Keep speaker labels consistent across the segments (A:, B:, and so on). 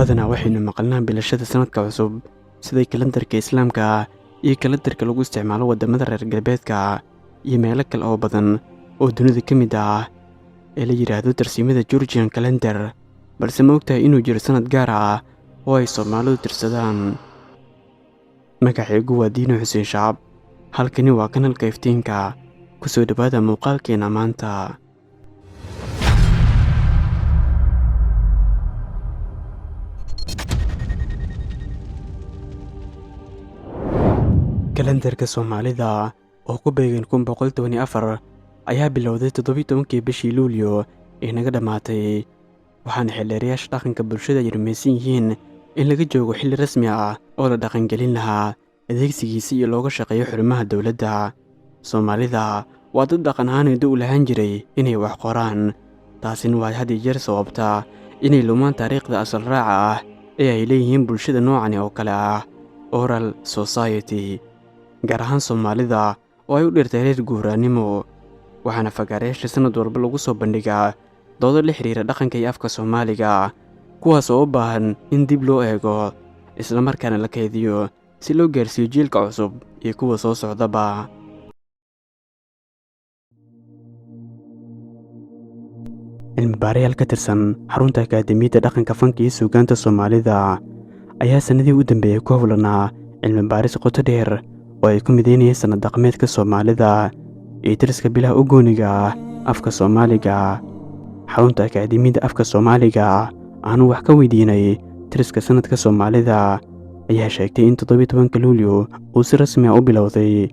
A: badanaa waxaynu maqalnaa bilashada sanadka cusub sida kalendarka islaamka iyo kalendarka lagu isticmaalo wadamada reer galbeedka iyo meelo kale oo badan oo dunida ka mid ah ee la yiraahdo tarsiimada Georgian calendar, balse ma ogtahay inuu jiro sanad gaar ah oo ay Soomaalidu tirsadaan. Magacaygu waa Diino Xuseen Shacab, halkani waa kanalka iftiinka. ku soo dhawaada muuqaalkeena maanta. kalendarka Soomaalida oo ku beegan 1424 ayaa bilowday 17 bishii Luulyo ee naga dhamaatay, waxaana xildheerayaasha dhaqanka bulshada ay rumaysan yihiin in laga joogo xilli rasmi ah oo la dhaqangelin lahaa adeegsigiisa iyo looga shaqeeyo xarumaha dowladda. Soomaalida waa dad dhaqan ahaan u lahaan jiray inay wax qoraan, taasina waa had iyo jeer sababta inay lumaan taariikhda asal raaca ah ee ay leeyihiin bulshada noocan oo kale ah oral society, gaar ahaan Soomaalida oo ay u dhirtay reer guuraanimo. waxaana fagaareyaasha sanad walba lagu soo bandhigaa doodo la xiriira dhaqanka iyo afka Soomaaliga, kuwaas oo u baahan in dib loo eego isla markaana la kaydiyo si loo gaarsiiyo jiilka cusub iyo kuwa soo socdaba. cilmi-baarayaal ka tirsan xarunta akaademiyadda dhaqanka fanka iyo suugaanta Soomaalida ayaa sanadii u dambeeyay ku howlanaa cilmi-baaris qoto dheer oo ay ku mideynayeen sanad dhaqameedka Soomaalida iyo tiriska bilaha u gooniga ah afka Soomaaliga. xarunta akaademiyadda afka Soomaaliga aanu wax ka weydiinay tiriska sanadka Soomaalida ayaa sheegtay in 17 Luulyo uu si rasmi ah u bilowday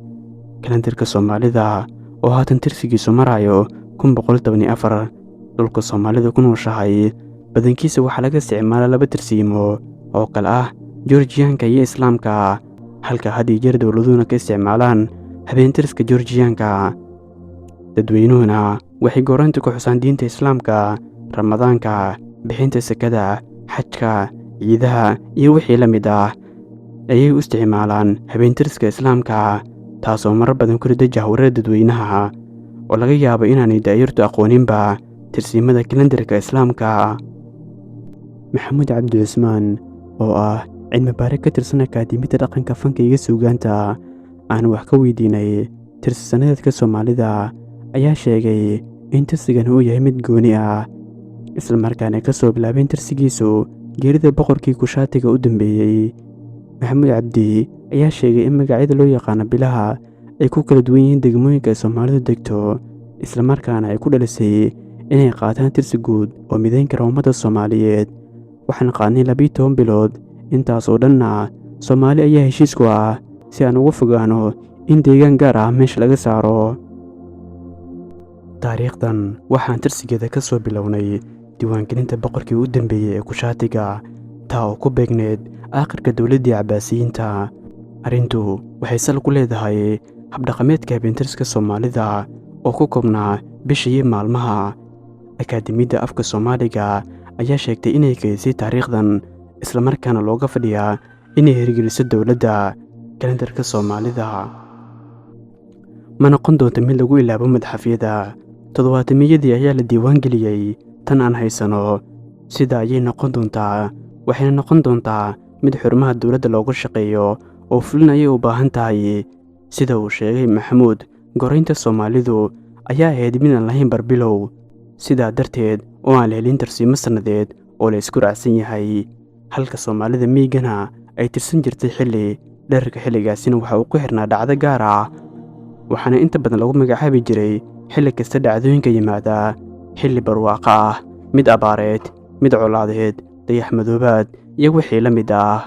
A: kalendarka Soomaalida oo haatan tirsigiisu marayo 1424. dhulka Soomaalida ku nooshahay badankiisa waxaa laga isticmaalaa laba tirsiimo oo kale ah Georgianka iyo Islaamka, halka had iyo jeer dowladuhuna ka isticmaalaan habeentiriska Georgianka. dadweynuhuna waxay gooraanta ku xusaan diinta Islaamka, Ramadaanka, bixinta sakada, xajka, ciidaha iyo wixii la mid ah ayay u isticmaalaan habeentiriska Islaamka, taasoo marar badan ku rida jahwareer dadweynaha oo laga yaabo inaanay daa'irtu aqooninba tirsiimada kalendarka Islaamka. Maxamuud Cabdi Cusmaan oo ah cilmi-baare ka tirsan akaademiyadda dhaqanka fanka iyo suugaanta aan wax ka weydiinay tirsi sanadeedka Soomaalida ayaa sheegay in tirsigan uu yahay mid gooni ah, isla markaana ka soo bilaabeen tirsigiisu geerida boqorkii Kushaatiga u dambeeyey. Maxamuud Cabdi ayaa sheegay in magacyada loo yaqaano bilaha ay ku kala duwan yihiin degmooyinka ay Soomaalidu degto, isla markaana ay ku dhalisay inay qaataan tirsi guud oo mideyn kara ummadda Soomaaliyeed. waxaan qaadnay 12 bilood, intaas oo dhanna Soomaali ayaa heshiis ku ah si aan uga fogaano in deegaan gaar ah meesha laga saaro. taariikhdan waxaan tirsigeeda ka soo bilownay diiwaangelinta boqorkii u dambeeyey ee Kushaatiga, taa oo ku beegneed aakhirka dowladdii Cabbaasiyiinta. arrintu waxay sal ku leedahay habdhaqameedka habeentiriska Soomaalida oo ku koobnaa bisha iyo maalmaha. akaademiyadda afka Soomaaliga ayaa sheegtay inay kaydisay taariikhdan, isla markaana looga fadhiyaa inay hirgeliso dowladda. kalendarka Soomaalida ma noqon doonto mid lagu ilaabo madxafyada. 70-yadii ayaa la diiwaan geliyey, tan aan haysano sida ayay noqon doontaa. waxayna noqon doontaa mid xarumaha dowladda looga shaqeeyo oo fulin ayay u baahan tahay. sida uu sheegay Maxamuud, goraynta Soomaalidu ayaa ahayd mid aan lahayn barbilow, sidaa darteed oo aan la helin tarsiimo sannadeed oo la isku raacsan yahay, halka Soomaalida miigana ay tirsan jirtay xilli. dherarka xilligaasina waxa uu ku xirnaa dhacdo gaar ah, waxaana inta badan lagu magacaabi jiray xilli kasta dhacdooyinka yimaada: xilli barwaaqo ah, mid abaareed, mid colaadeed, dayax madoobaad iyo wixii la mid ah.